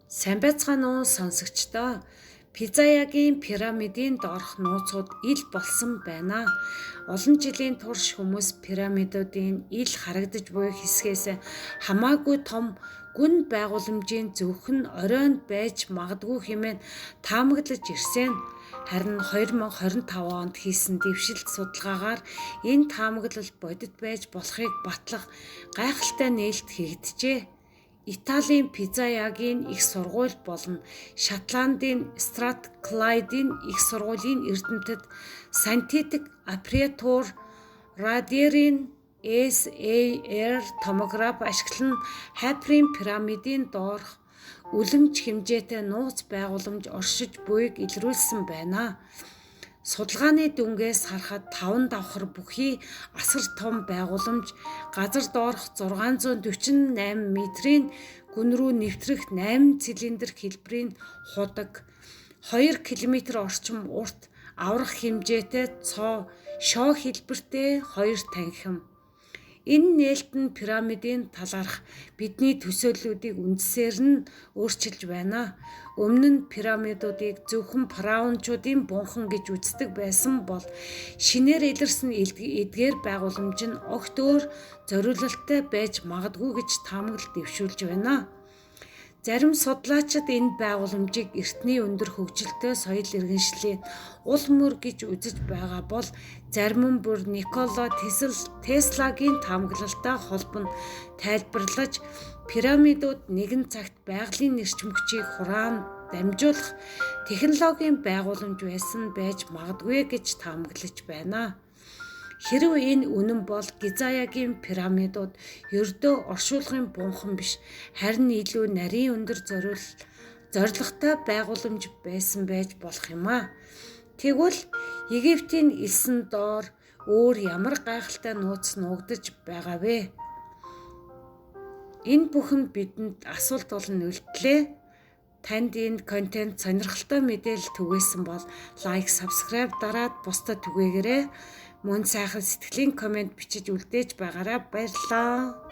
Сайн байцгаана уу сонсогчдоо. Пизаягийн пирамидын доорх нууцуд ил болсон байна. Олон жилийн турш хүмүүс пирамидуудын ил харагдаж буй хэсгээс хамаагүй том гүн байгууламжийн зөвхөн оройн байж магадгүй хэмээн таамаглаж ирсэн. Харин 2025 онд хийсэн дэвшилт судалгаагаар энэ таамаглал бодит байж болохыг батлах гайхалтай нээлт хийгджээ. Италийн Пизаягийн их сургууль болон Шотландын Strathclyde-ийн их сургуулийн эрдэмтэд синтетик аппаратур радиерийн SAR томограф ашиглан Хайпрын пирамидын доорх үлэмж хэмжээтэй нууц байгууламж оршиж буйг илрүүлсэн байна. Судалгааны дүнгээс харахад 5 давхар бүхий асар том байгууламж газар доорх 648 метрийн гүн рүү нэвтрэх 8 цилиндр хэлбэрийн худаг 2 км орчим урт аврах хэмжээтэй шоо хэлбэртэй 2 танхим. Энэ нээлт нь пирамидын талаарх бидний төсөөллүүдийг үндсээр нь өөрчилж байна. Өмнө нь пирамидуудыг зөвхөн фараончуудын бунхан гэж үздэг байсан бол шинээр илэрсэн эдгээр байгууламж нь огт өөр зориулалттай байж магадгүй гэж таамаглал дэвшүүлж байна. Зарим судлаачид энэ байгууламжийг эртний өндөр хөгжилтэй соёл иргэншлийн ул мөр гэж үзэж байгаа бол зарим нь бүр Никола Теслагийн таамаглалтай холбон тайлбарлаж пирамидууд нэгэн цагт байгалийн эрчим хүчийг хураан дамжуулах технологийн байгууламж байсан байж магадгүй гэж таамаглаж байна. Хэрв энэ үнэн бол Гизаягийн пирамидууд ердөө оршуулгын бунхан биш харин илүү нарийн өндөр зорилготой байгууламж байсан байж болох юм а. Тэгвэл Египтийн элсэн доор өөр ямар гайхалтай нууц нуугдаж байгаа вэ? Энэ бүхэн бидэнд асуулт болон үлдлээ. Танд энэ контент сонирхолтой мэдээлэл түгээсэн бол лайк, subscribe дараад бусдад түгээгээрэй. Мөн сайхан сэтгэлийн комент бичиж үлдээж байгаарай. Баярлалаа.